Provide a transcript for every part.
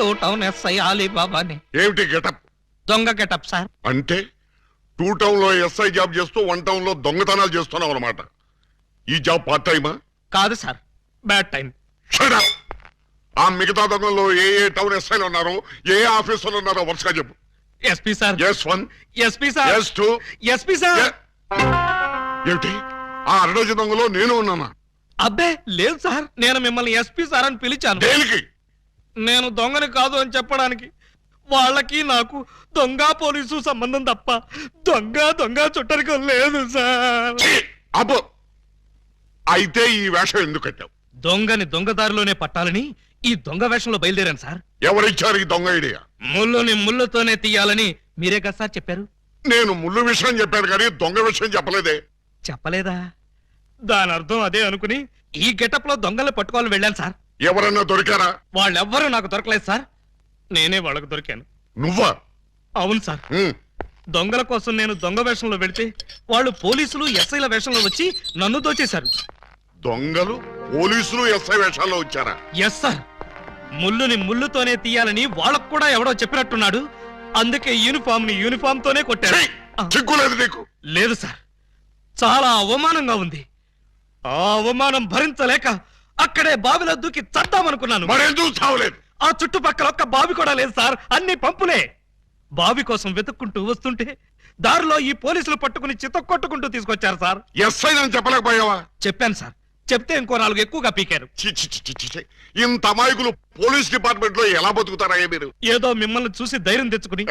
Two town SI అలీబాబాని. ఏమిటి getup? దొంగ getup sir. అంటే 2 టౌన్ లో ఎస్ఐ జాబ్ చేస్తూ 1 టౌన్ లో దొంగతనాలు చేస్తున్నావు అనమాట. ఈ జాబ్ పార్ట్ టైమా? కాదు sir, bad time. Shut up. ఆ మిగతా దొంగల్లో ఏ టౌన్ ఎస్ఐలు ఉన్నారో, ఏ ఆఫీసర్లు ఉన్నారో వరుసగా చెప్పు. SP sir. S1, SP sir. S2, SP sir. ఏమిటి ఆ 2 దొంగలో నేను ఉన్నానా? అబ్బే లేదు సార్, నేను మిమ్మల్ని ఎస్పీ సార్ అని పిలిచాను. దేనికి? నేను దొంగని కాదు అని చెప్పడానికి. వాళ్ళకి నాకు దొంగ పోలీసు సంబంధం తప్ప దొంగ చుట్టరికం లేదు సార్. అబ్బో, అయితే ఈ వేషం ఎందుకు కట్టావు? దొంగని దొంగదారిలోనే పట్టాలని ఈ దొంగ వేషంలో బయలుదేరాను సార్. ఎవరిచ్చారు ఈ దొంగ ఐడియా? ముళ్ళుని ముళ్ళుతోనే తీయాలని మీరే కదా సార్ చెప్పారు. నేను ముళ్ళు విషయం చెప్పాను కానీ దొంగ విషయం చెప్పలేదే. చెప్పలేదా? దాని అర్థం అదే అనుకుని ఈ గెటప్ లో దొంగలు పట్టుకోవాలని వెళ్ళాను సార్. ఎవరన్నా దొరికారా? వాళ్ళెవ్వరూ నాకు దొరకలేదు సార్, నేనే వాళ్ళకు దొరికాను. నువ్వా? అవును సార్. దొంగల కోసం నేను దొంగ వేషంలో వెళితే వాళ్ళు పోలీసులు ఎస్ఐల వేషంలో వచ్చి నన్ను దోచేశారు. దొంగలు పోలీసులు ఎస్ఐ వేషాల్లో వచ్చారా? Yes sir. ముళ్ళుని ముళ్ళుతోనే తీయాలని వాళ్ళకు కూడా ఎవడో చెప్పినట్టున్నాడు. అందుకే యూనిఫామ్ తోనే కొట్టారు. చిక్కులేదు నీకు? లేదు సార్, చాలా అవమానంగా ఉంది. ఆ అవమానం భరించలేక అక్కడే బావిలో దూకి చద్దామనుకున్నాను. మరెందుకు చావలేదు? ఆ చుట్టుపక్కల ఒక్క బావి కూడా లేదు సార్, అన్ని పంపులే. బావి కోసం వెతుక్కుంటూ వస్తుంటే దారిలో ఈ పోలీసులు పట్టుకుని చితక్కొట్టుకుంటూ తీసుకొచ్చారు సార్. ఎస్ఐ అని చెప్పలేకపోయావా? చెప్పాను సార్, చెప్తే ఇంకో 4 ఎక్కువగా పీకారు. ఇంత అమాయకులు పోలీస్ డిపార్ట్మెంట్ లో ఎలా బతుకుతారా మీరు? ఏదో మిమ్మల్ని చూసి ధైర్యం తెచ్చుకుని.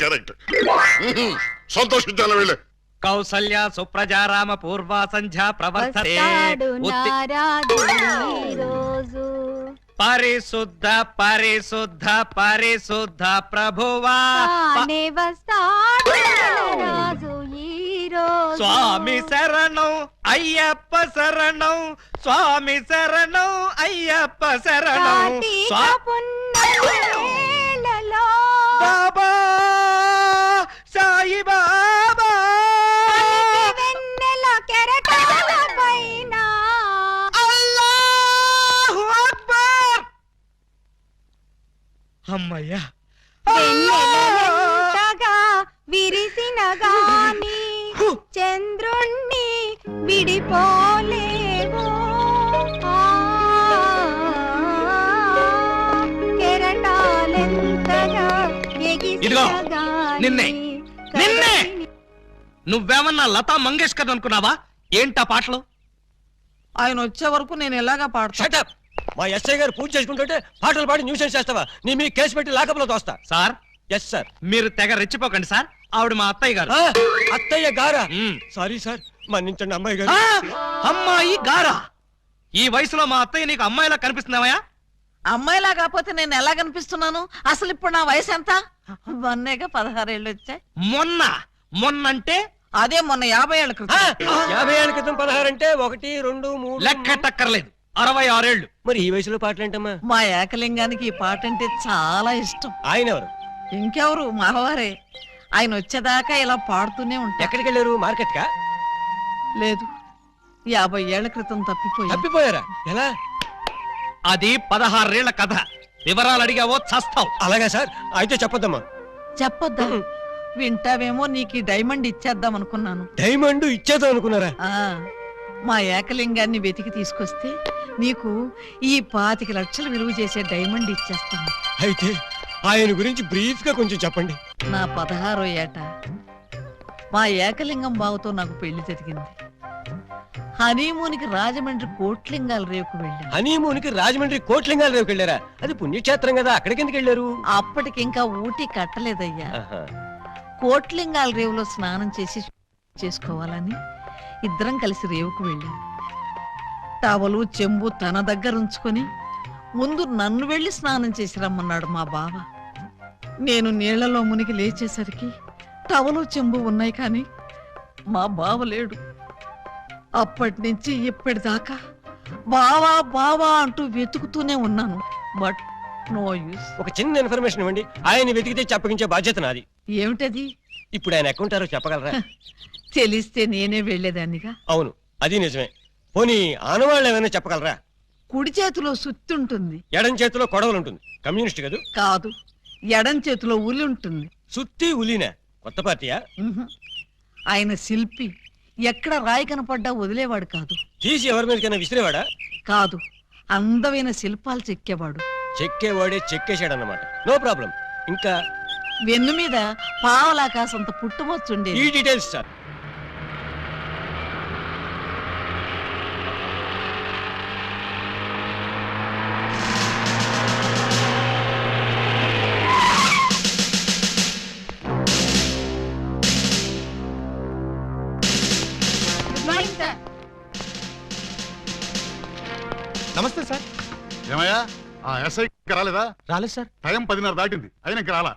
కరెక్ట్. సంతోషించాలి వెళ్ళే. కౌసల్య సుప్రజారామ పూర్వ సంధ్యా ప్రవర్తతే. పరిశుద్ధ ప్రభువా స్వామి శరణం అయ్యప్ప శరణం, స్వామి శరణం అయ్యప్ప శరణం. బాబా సాయి బాబా అల్లాహు అక్బర్. అమ్మయ్యా. విరిసిన గాని చంద్రుణ్ణి విడిపోలేవు, కెరటాలెంతగా ఇదిగో నిన్నే నువ్వేమన్నా లతా మంగేష్కర్ అనుకున్నావా? ఏంటా పాటలు? ఆయన వచ్చే వరకు నేను ఎలాగా పాడతా? మా ఎస్ఐ గారు పూజ చేసుకుంటుంటే పాటలు పాడి న్యూసెన్స్ చేస్తావా? నీ మీ కేసు పెట్టి లాకప్లో తోస్తా. సార్. Yes sir. మీరు తెగ రెచ్చిపోకండి సార్, ఆవిడ మా అత్తయ్య గారు. అత్తయ్య గారా? సారీ సార్, మన్నించండి అమ్మాయి గారు. అమ్మాయి గారా? ఈ వయసులో మా అత్తయ్య నీకు అమ్మాయిలా కనిపిస్తున్నావా? అమ్మాయిలా కాకపోతే నేను ఎలా కనిపిస్తున్నాను? అసలు ఇప్పుడు నా వయసు ఎంత? మొన్నేగా 16 ఏళ్ళు వచ్చాయి. మొన్నంటే అదే మొన్న 50 ఏళ్ల క్రితం. 50 ఏళ్ల క్రితం 16 అంటే 1, 2, 3 లెక్కటక్కర్లేదు, 66 ఏళ్ళు. మరి ఈ వయసులో పాటలు ఏంటమ్మా? మా ఏకలింగానికి ఈ పాట అంటే చాలా ఇష్టం. ఆయన ఎవరు? ఇంకెవరు, మావారే. ఆయన వచ్చేదాకా ఇలా పాడుతూనే ఉంటా. ఎక్కడికి వెళ్ళారు? మార్కెట్ కా? లేదు, 50 ఏళ్ల క్రితం తప్పిపోయారా? ఎలా? అది 16 ఏళ్ల కథ. వివరాలు అడిగావో చస్తావు. అలాగా సార్, అయితే చెప్పొద్దమ్మా. చెప్పొద్దా? వింటావేమో, నీకు డైమండ్ ఇచ్చేద్దాం అనుకున్నాను. డైమండ్ ఇచ్చేద్దాం అనుకున్నారా? మా ఏకలింగాన్ని వెతికి తీసుకొస్తే నీకు ఈ 25 లక్షలు విలువ చేసే డైమండ్ ఇచ్చేస్తాను. అయితే ఆయన గురించి బ్రీఫ్ గా కొంచెం చెప్పండి. నా 16వ ఏట మా ఏకలింగం బావతో నాకు పెళ్లి జరిగింది. హనీమూన్కి రాజమండ్రి కోట్లింగాల రేవుకు వెళ్ళాను. హనీమూన్కి రాజమండ్రి కోట్లింగాల రేవుకి వెళ్ళారా? అది పుణ్యక్షేత్రం కదా, అక్కడికి ఎందుకు వెళ్ళారు? అప్పటికి ఇంకా ఊటీ కట్టలేదయ్యా. కోట్లింగాల రేవులో స్నానం చేసుకోవాలని ఇద్దరం కలిసి రేవుకు వెళ్ళాం. టవలు చెంబు తన దగ్గర ఉంచుకొని ముందు నన్ను వెళ్ళి స్నానం చేసి రమ్మన్నాడు మా బావ. నేను నీళ్లలో మునిగి లేచేసరికి టవలు చెంబు ఉన్నాయి, కానీ మా బావ లేడు. అప్పటి నుంచి ఇప్పటిదాకా బావా బావా అంటూ వెతుకుతూనే ఉన్నాను, బట్ నో యూస్. ఒక చిన్న ఇన్ఫర్మేషన్ ఇవ్వండి, ఆయన వెతికితే చెప్పగించే బాధ్యత నాది. ఏమిటది? ఇప్పుడు ఆయన ఎక్కడుంటారో చెప్పగలరా? తెలిస్తే నేనే వెళ్లేదాన్నిగా. అవును, అది నిజమే. పోనీ ఆనవాళ్ళు ఏమైనా చెప్పగలరా? కుడి చేతిలో సుత్తి ఉంటుంది. ఎడం చేతిలో కొడవలు ఉంటుంది. కమ్యూనిస్ట్ కదూ. కాదు, ఎడం చేతిలో ఉలి ఉంటుంది. సుత్తి ఉలీనా? కొత్త పార్టీయా? ఉహు. ఆయన శిల్పి, ఎక్కడ రాయి కనపడ్డా వదిలేవాడు కాదు. తీసి ఎవరి మీదకైనా విసిరేవాడా? కాదు, అందమైన శిల్పాలు చెక్కేవాడు. చెక్కేవాడే చెక్కేశాడన్నమాట. No problem. ఇంకా వెన్ను మీద పావలాకాశంత పుట్టుమొచ్చుండేది. ఈ డీటెయిల్స్ సార్. నమస్తే సార్. ఏమయ్యా ఆ ఎస్ఐ రాలేదా? రాలేదు సార్. టైం 10:30 దాటింది, అయినా ఇంక రాలా.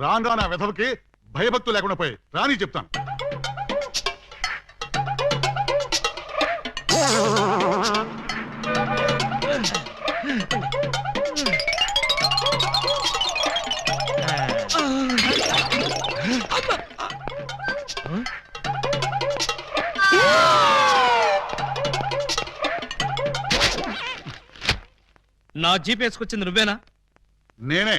రాను రాను ఆ వెధవకి భయభక్తులు లేకుండా పోయి రాని చెప్తాను. నా జీప్ వేసుకొచ్చింది నువ్వేనా? నేనే.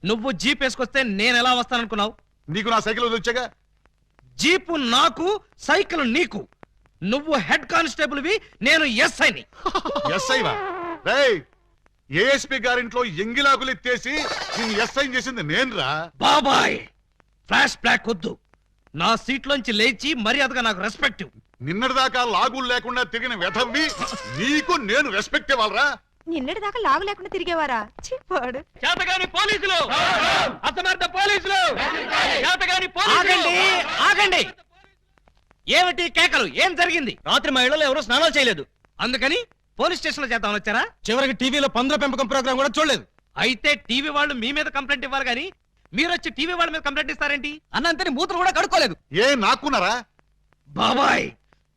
నువ్వు జీప్ వేసుకొస్తే నేను ఎలా వస్తాననుకున్నావు? నీకు నా సైకిల్ వచ్చాగా. జీపు నాకు, సైకిల్ నీకు. నువ్వు హెడ్ కానిస్టేబుల్వి, నేను ఎస్ఐని. ఎస్ఐవా? రేయ్, ఏఎస్పీ గారింట్లో ఎంగిలాకులు ఎత్తేసి నేను ఎస్ఐ చేసింది నేనురా. బాబాయ్, ఫ్లాష్ బ్లాక్ వద్దు. నా సీట్లోంచి లేచి మర్యాదగా నాకు రెస్పెక్ట్. నిన్నటిదాకా లాగులు లేకుండా తిరిగిన వెధవ్వి నీకు నేను రెస్పెక్ట్ ఇవ్వాలరా? నిన్నటి దాకా లాగు లేకుండా తిరిగేవారా? చిప్పాడు. చేతగాని పోలీసులు, అసమర్థ పోలీసులు, చేతగాని ఆగండి, ఆగండి. ఏమిటి కేకలు? ఏం జరిగింది? రాత్రి మా ఇళ్లలో ఎవరో స్నానాలు చేయలేదు. అందుకని పోలీస్ స్టేషన్ లో చేద్దామని వచ్చారా? చివరికి టీవీలో పందుల పెంపకం ప్రోగ్రామ్ కూడా చూడలేదు. అయితే టీవీ వాళ్ళు మీ మీద కంప్లైంట్ ఇవ్వాలి గానీ మీరు వచ్చి టీవీ వాళ్ళ మీద కంప్లైంట్ ఇస్తారేంటి? అన్నంతని మూత్రం కూడా కడుక్కోలేదు. ఏ నాకున్నారా? బాబాయ్,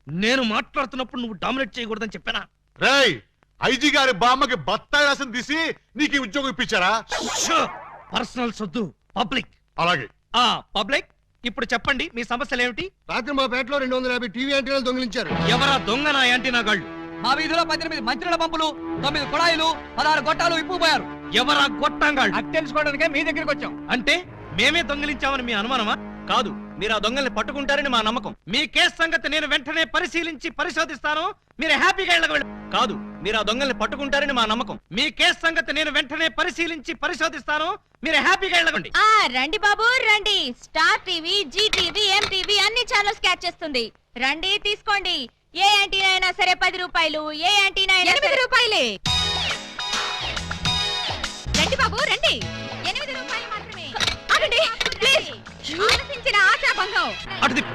నేను మాట్లాడుతున్నప్పుడు నువ్వు డామినేట్ చేయకూడదని చెప్పానా? రేయ్, ఐజీ గారి బామ్మకి బత్తాయి రాసం తీసి నీకు ఈ ఉద్యోగం ఇప్పించారా? Personal సొద్దు, public. అలాగే. ఆ పబ్లిక్, ఇప్పుడు చెప్పండి మీ సమస్యలు ఏమిటి? రాత్రి మా పేటలో 250 టీవీ యాంటీనాలు దొంగిలించారు. ఎవరా దొంగ నా యాంటీనా గాళ్ళు? మా వీధిలో 18 మంత్రుల పంపులు, 9 కుళాయిలు, 16 గొట్టాలు ఇప్పుకుపోయారు. ఎవరా గొట్టంగాళ్ళు? అది తెలుసుకోవడానికే మీ దగ్గరికి వచ్చాం. అంటే మేమే దొంగిలించామని మీ అనుమానమా? కాదు, మీరు ఆ దొంగల్ని పట్టుకుంటారని మా నమ్మకం. మీ కేసు సంగతి నేను వెంటనే పరిశీలించి పరిశోధిస్తాను. మీరు హ్యాపీగా ఇళ్ళకి వెళ్ళండి. కాదు, మీరు ఆ దొంగల్ని పట్టుకుంటారని మా నమ్మకం. మీ కేసు సంగతి నేను వెంటనే పరిశీలించి పరిశోధిస్తాను. మీరు హ్యాపీగా వెళ్ళకండి. రండి బాబు రండి. Star TV, Zee TV, MTV అన్ని ఛానల్స్ క్యాచ్ చేస్తుంది. రండి తీసుకోండి. ఏ యాంటీనా అయినా సరే 10 రూపాయలు, ఏ యాంటీనా అయినా 8 రూపాయలే. రండి బాబు రండి. 8 రూపాయలు మాత్రమే. ఆగండి ప్లీజ్. ఆలోచించిన ఆశాభంగం. అటు తిప్పు.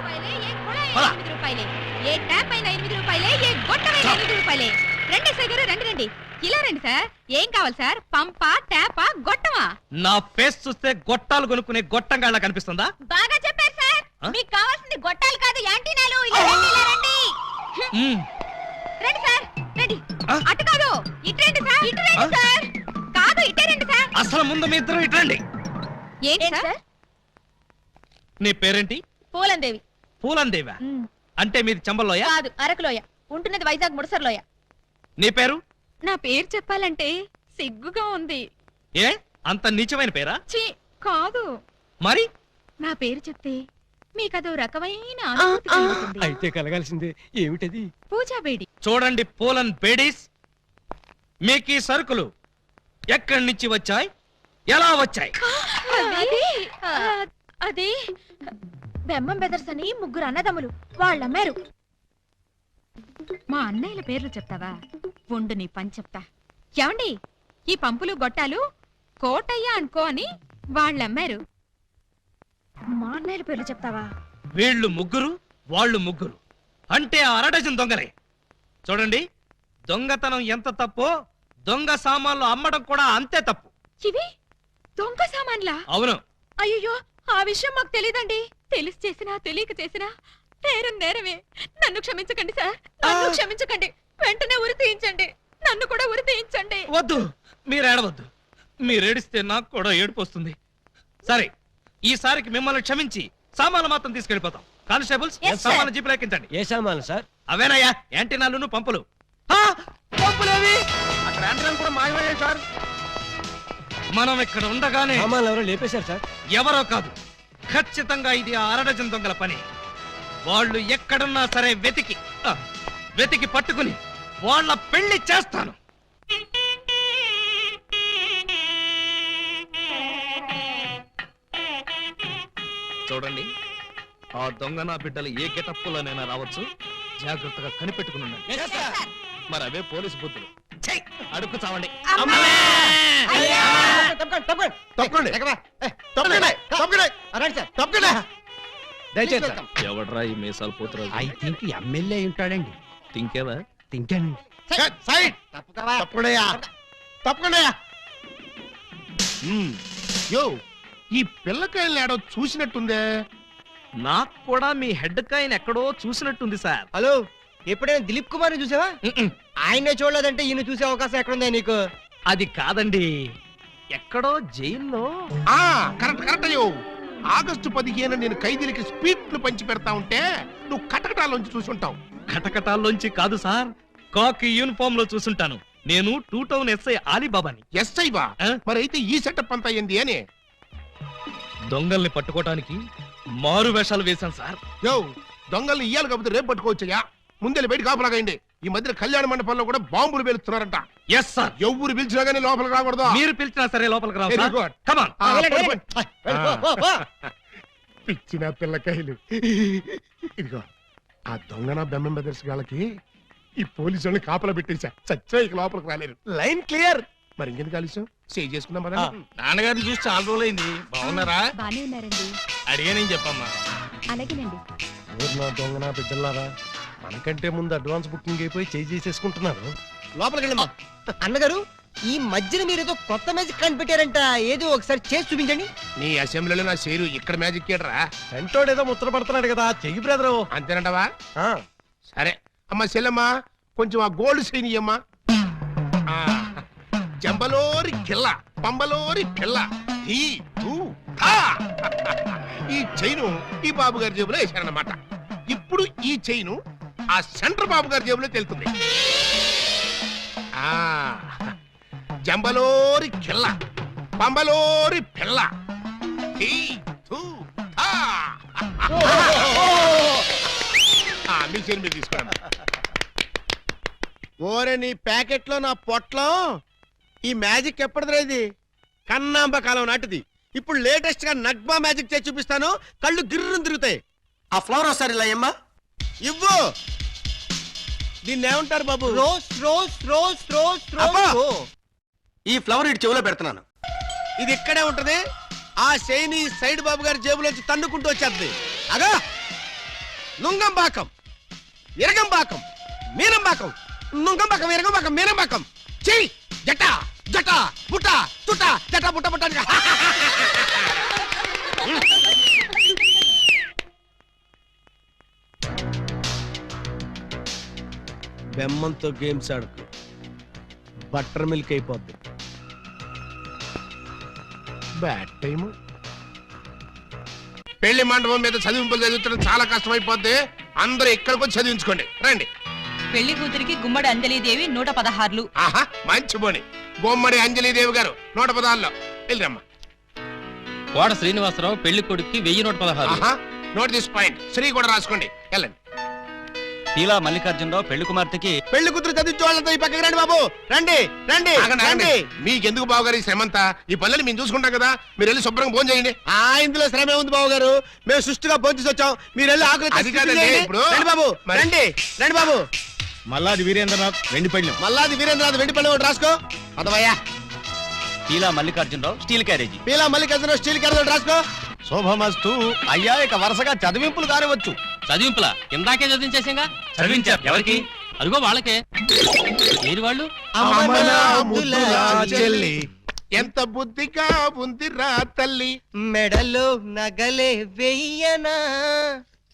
ఏ కుళాయి పద. 8 రూపాయలే, ఏ ట్యాప్ అయినా 8 రూపాయలే, ఏ గొట్టమైనా 8 రూపాయలే. రండి సార్ గారు, రండి రండి. ఇలా రండి సార్. ఏం కావాలి సార్? పంపా, ట్యాపా, గొట్టమా? నా ఫేస్ చూస్తే గొట్టాలు కొనుక్కునే గొట్టంగాళ్ళ కనిపిస్తుందా? బాగా చెప్పారు సార్. ఆ? మీకు కావాల్సింది గొట్టాలు కాదు, యాంటీనాలు. ఇలా రండి, ఇలా రండి. మ్మ్. రండి సార్ రండి. ఆ? అటు కాదు, ఇటు రండి సార్. ఇటు రండి ఆ? సార్. కాదు, ఇటే రండి సార్. అసలు ముందు మీ ఇద్దరు ఇట్రండి. ఏంటి సార్? నీ పేరేంటి? పూలందేవి. పూలందేవా? అంటే మీది చంబల్లోయ? కాదు, అరకులోయ. ఉంటున్నది వైజాగ్ ముడసర్లోయ. నీ పేరు? నా పేరు చెప్పాలంటే సిగ్గుగా ఉంది. ఏ అంత నీచమైన పేరా? ఛీ, కాదు. మరి నా పేరు చెప్తే మీకదో రకమైన అనుభూతి కలుగుతుంది. అయితే కలగాల్సిందే. ఏమిటది? పూజా బేడి. చూడండి పూలన్ బేడీస్, మీకు ఈ సరుకులు ఎక్కడి నుంచి వచ్చాయి, ఎలా వచ్చాయి? అది బెమ్మం బెదర్స్ అని 3 అన్నదమ్ములు వాళ్ళమ్మారు. మా అన్నయ్యల పేర్లు చెప్తావా? ఉండు నీ పని చెప్తా. ఏమండి, ఈ పంపులు గొట్టాలు కోటయ్య అనుకో అని వాళ్ళమ్మారు. మా అన్నయ్యల పేర్లు చెప్తావా? వీళ్ళు 3, వాళ్ళు 3. అంటే ఆ అరడజన్ దొంగలే. చూడండి, దొంగతనం ఎంత తప్పో దొంగ సామాన్లు అమ్మడం కూడా అంతే తప్పు. ఇవి దొంగ సామాన్లా? అవును. అయ్యో, ఆ విషయం మాకు తెలీదండి. తెలిసి చేసినా తెలియక చేసినా నేరం నేరమే. నన్ను క్షమించకండి సార్, నన్ను క్షమించకండి. వెంటనే ఉరి తీయించండి, నన్ను కూడా ఉరి తీయించండి. వద్దు, మీరు ఏడవద్దు. మీరేడిస్తే నాకు కూడా ఏడుపు వస్తుంది. సరే, ఈసారికి మిమ్మల్ని క్షమించి సామాన్లు మాత్రం తీసుకెళ్లిపోతాం. Constables, Yes, sir. సామాన్లు జీపులో ఎక్కించండి. ఏ సామాన్లు సార్? అవేనయ్యా యాంటీనాలు, పంపులు. ఆ! పంపులేవి అక్కడ యాంత్రాలు కూడా మాయమయ్యాయి సార్. మనం ఇక్కడ ఉండగానే సామాన్లు ఎవరో లేపేశారు సార్. ఎవరో కాదు, ఖచ్చితంగా ఇది ఆ అరడజన్ దొంగల పని. వాళ్ళు ఎక్కడున్నా సరే వెతికి పట్టుకుని వాళ్ళ పెళ్లి చేస్తాను. చూడండి, ఆ దొంగ నా బిడ్డలు ఏ గెటప్పులోనైనా రావచ్చు. జాగ్రత్తగా కనిపెట్టుకుని ఉండండి. మరి అవే పోలీసు బుద్ధులు. ఛీ! అడుక్కు చావండి. దయచేసి సార్. ఎవడ్రా ఈ మీసాలు పోతురాజు? ఐ థింక్ ఎమ్మెల్యే ఉంటాడండి. తింకేవా? తింటానండి. యో ఈ పిల్లకాయలు ఏడో చూసినట్టుందే. నాకు కూడా మీ హెడ్ కాయిన్ ఎక్కడో చూసినట్టుంది సార్. హలో, ఎప్పుడైనా దిలీప్ కుమార్ చూసావా? ఆయనే చూడలేదంటే ఈయన చూసే అవకాశం ఎక్కడుందా నీకు? అది కాదండి, ఎక్కడో జైల్లో. కరెక్ట్ అయ్యో. ఆగస్టు 15 నేను ఖైదీలకి స్పీట్లు పంచి పెడతా ఉంటే నువ్వు కటకటాల్లోంచి చూసుంటావు. కటకటాల్లోంచి కాదు సార్, కాకి యూనిఫామ్ లో చూసుంటాను. నేను 2 టౌన్ ఎస్ఐ ఆలీబాబాని. ఎస్ఐ బా ఆ? మరి అయితే ఈ సెటప్ అంతా ఏంది అని. దొంగల్ని పట్టుకోవటానికి మారు వేషాలు వేశాను సార్. యో దొంగల్ని ఇయ్యాలి కాకపోతే రేపు పట్టుకోవచ్చయ్యా. ముందే బయట కాపలాగండి. ఈ మధ్య కళ్యాణ మండపంలో కూడా బాంబులు పేలుస్తున్నారంట. Yes sir. ఎవరు పిలిచినా గానీ లోపలికి రాకూడదు. మీరు పిలిచినా సరే లోపలికి రావు Very sir. good. Come on. పిచ్చిన పిల్లకాయలు. ఇదిగో ఆ దొంగన బెమ్మం బెదర్స్ గాళ్ళకి ఈ పోలీసు వాళ్ళని కాపలా పెట్టేశా. చచ్చా ఇక లోపలికి రాలేరు. Line clear. మరి ఇంకెందుకు ఆలస్యం? సేవ్ చేసుకుందాం కదా. నాన్నగారిని చూసి చాలా రోజులైంది. బాగున్నారా? బానే ఉన్నారండి. అడిగానేం చెప్పమ్మా. అలాగేనండి. నా దొంగన బిడ్డలారా, మనకంటే ముందు అడ్వాన్స్ బుకింగ్ అయిపోయి చేసేసుకుంటున్నారు. లోపలికి వెళ్ళమ్మా. అన్నగారు, ఈ మధ్యన మీరు ఏదో కొత్త మ్యాజిక్ కనిపెట్టారంట. ఏదో ఒకసారి చేసి చూపించండి. నీ అసెంబ్లీలో నా షేరు ఇక్కడ మ్యాజిక్ చేయడరా. వెంటోడేదో ముచ్చట పడుతున్నాడు కదా, చెయ్యి బ్రదరు. అంతేనంటవా? సరే అమ్మా చెల్లమ్మా, కొంచెం ఆ గోల్డ్ సైన్ ఇయ్యమ్మా. జంబలోరి కిల్ల పంబలోరి పిల్ల ఈ ఊ, థా. ఈ చైను ఈ బాబు గారి జేబులో వేశారన్నమాట. ఇప్పుడు ఈ చైను ఆ సెంటర్ బాబు గారి జేబులో తెలుతుంది. జంబలోరి కిల్ల పంబలోరి పిల్ల ఈ థూ, థా. మీ చైన్ మీరు తీసుకోండి. ఓరే నీ ప్యాకెట్ లో నా పొట్లం. ఈ మ్యాజిక్ ఎప్పటిదిరా? ఇది కన్నాంబ కాలం నాటిది. ఇప్పుడు లేటెస్ట్ గా నగ్మా మ్యాజిక్ చేసి చూపిస్తాను. కళ్ళు గిర్రును తిరుగుతాయి. ఆ ఫ్లవర్ ఒకసారి ఇలా అమ్మా. ఇవ్వు. దీన్ని ఏమంటారు బాబు? Rose rose rose rose rose. ఈ ఫ్లవర్ ఇటు చెవులో పెడుతున్నాను. ఇది ఇక్కడే ఉంటది. ఆ శైని సైడ్ బాబు గారి జేబులోంచి తన్నుకుంటూ వచ్చేది. అగా నుంగంబాకం, ఇరగంబాకం, మీనంబాకం, నుంగంబాకం, ఇరగంబాకం, మీనంబాకం. చెయ్యి జట జట బుట్ట తుట జట బుట్ట బుట్ట. బెమ్మంతో గేమ్స్ ఆడుకు, బటర్ మిల్క్ అయిపోద్ది. Bad time. పెళ్లి మండపం మీద చదివింపులు చదువుతుంటే చాలా కష్టం అయిపోద్ది. అందరూ ఇక్కడికి వచ్చి చదివించుకోండి. రండి. పెళ్లి కూతురికి గుమ్మడి అంజలీదేవి 116. ఆహా, మంచి పోని. గుమ్మడి అంజలీదేవి గారు 116లో వెళ్ళరమ్మా. కోడ శ్రీనివాసరావు పెళ్లి కొడుక్కి 1116. ఆహా, నోట్ దిస్ పాయింట్. శ్రీ కూడా రాసుకోండి. వెళ్ళండి. ఇలా మల్లికార్జునరావు పెళ్లి కుమార్తెకి పెళ్లి కూతురు చదివించే వాళ్ళతో ఈ పక్కకి రండి బాబు. రండి రండి ఆగండి, ఆగండి. రండి. మీకెందుకు బావగారు ఈ శ్రమంతా? ఈ పనులని మేము చూసుకుంటాం కదా. మీరు వెళ్ళి శుభ్రంగా భోజనం చేయండి. ఇందులో శ్రమే ఉంది బాబు గారు. మేము సుష్టిగా భోంచేసి వచ్చాం. మీరు వెళ్ళి ఆకలి అది కాదండి, ఇప్పుడు రండి బాబు. మరి- రండి రండి బాబు. మల్లాది వీరేంద్రనాథ్ వెండి పళ్ళెం, మల్లాది వీరేంద్రనాథ్ వెండి పళ్ళెం ఒకటి రాసుకో. అదవయ్యా. Peela Mallikarjunarao steel carriage. Peela Mallikarjuna steel carrot ఒకటి రాసుకో. శోభమస్తు. అయ్యా ఇక వరుసగా చదివింపులు కానివచ్చు. చదివింపులా? ఇందాకే చదివించేసింగా. చదివించారు ఎవరికి? అదిగో వాళ్ళకే. ఏరి వాళ్ళు? అమ్మనా ముద్దులా చెల్లి, ఎంత బుద్ధిగా ఉందిరా తల్లి. మెడలో నగలే వెయ్యనా,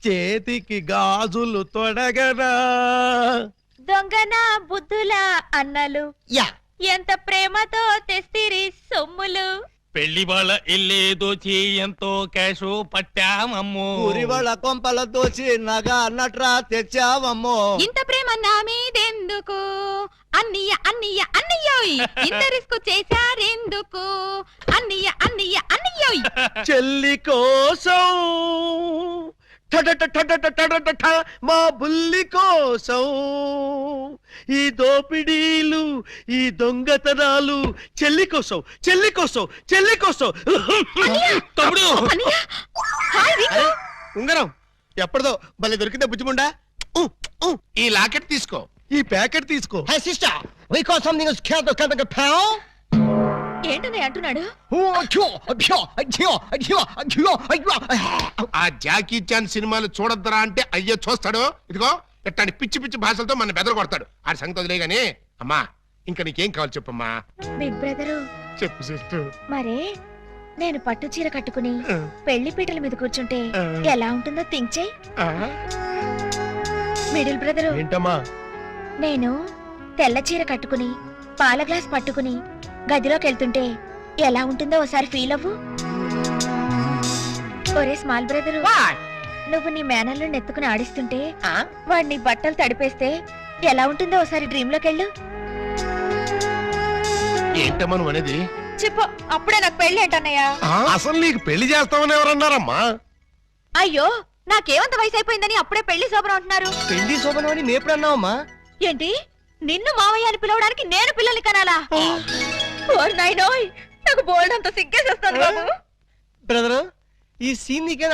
చేతికి గాజులు తొడగరా. దొంగన బుద్ధుల అన్నలు యా ఎంత ప్రేమతో తెస్తిరి సొమ్ములు. పెళ్లి వాళ్ళ ఇల్లే దోచి ఎంతో క్యాషు పట్టామమ్మో. ఊరి వాళ్ళ కొంపల దోచి నగా నట్రా తెచ్చావమ్మో. ఇంత ప్రేమ నా మీదెందుకు అన్నయ్య అన్నయ్య అన్నయ్యోయ్ ఇంత రిస్క్ చేశారెందుకు అన్నయ్య అన్నయ్య అన్నయ్యోయ్ చెల్లి కోసం టడట మా బుల్లి కోసం ఈ దోపిడీలు ఈ దొంగతనాలు చెల్లి కోసం చెల్లి కోసం చెల్లి కోసం. తమ్ముడు అన్నయ్య హాయ్ రింకు. ఉంగరం ఎప్పటిదో భలే దొరికిందే బుజ్జిముండా. ఈ లాకెట్ తీసుకో. ఈ ప్యాకెట్ తీసుకో. ఏంటన్నయ్య అంటున్నాడు ఆ జాకీ చాన్ సినిమాలు చూడొద్దురా అంటే అయ్యో చూస్తాడు. ఇదిగో ఇట్లాంటి పిచ్చి పిచ్చి భాషలతో మన బెదర కొడతాడు. ఆ సంగతి వదిలే గానీ అమ్మా ఇంకా నీకేం కావాలి చెప్పమ్మా. బిగ్ బ్రదరు చెప్పు సిస్టర్. మరే నేను పట్టు చీర కట్టుకుని పెళ్లి పీటల మీద కూర్చుంటే ఎలా ఉంటుందో థింక్ చెయ్. మిడిల్ బ్రదరు ఏంటమ్మా? నేను తెల్ల చీర కట్టుకుని పాల గ్లాస్ పట్టుకుని గదిలోకి వెళ్తుంటే ఎలా ఉంటుందో ఒకసారి ఫీల్ అవ్వు. ఒరే స్మాల్ బ్రదరు నువ్వు నీ మేనల్లో నెత్తుకుని ఆడిస్తుంటే వాడిని బట్టలు తడిపేస్తే ఎలా ఉంటుందో ఒకసారి డ్రీమ్ లోకి వెళ్ళు. ఏంటమ్మా నువ్వు అనేది? చెప్పు అప్పుడే నాకు పెళ్లి ఏంటన్నయ్యా? అసలు నీకు పెళ్లి చేస్తామని ఎవరన్నారమ్మా? అయ్యో నాకేమంత వయసు అయిపోయిందని అప్పుడే పెళ్లి శోభనం అంటున్నారు. పెళ్లి శోభనం అని నేప్పుడన్నావమ్మా? ఏంటి నిన్ను మావయ్య అని పిలవడానికి నేను పిల్లల్ని కనాలా? ఓర్ నాయనోయ్ నాకు బోల్డ్ అంత సిగ్గేసేస్తాను బాబు. బ్రదర్ ఈ సీన్ నీకేనా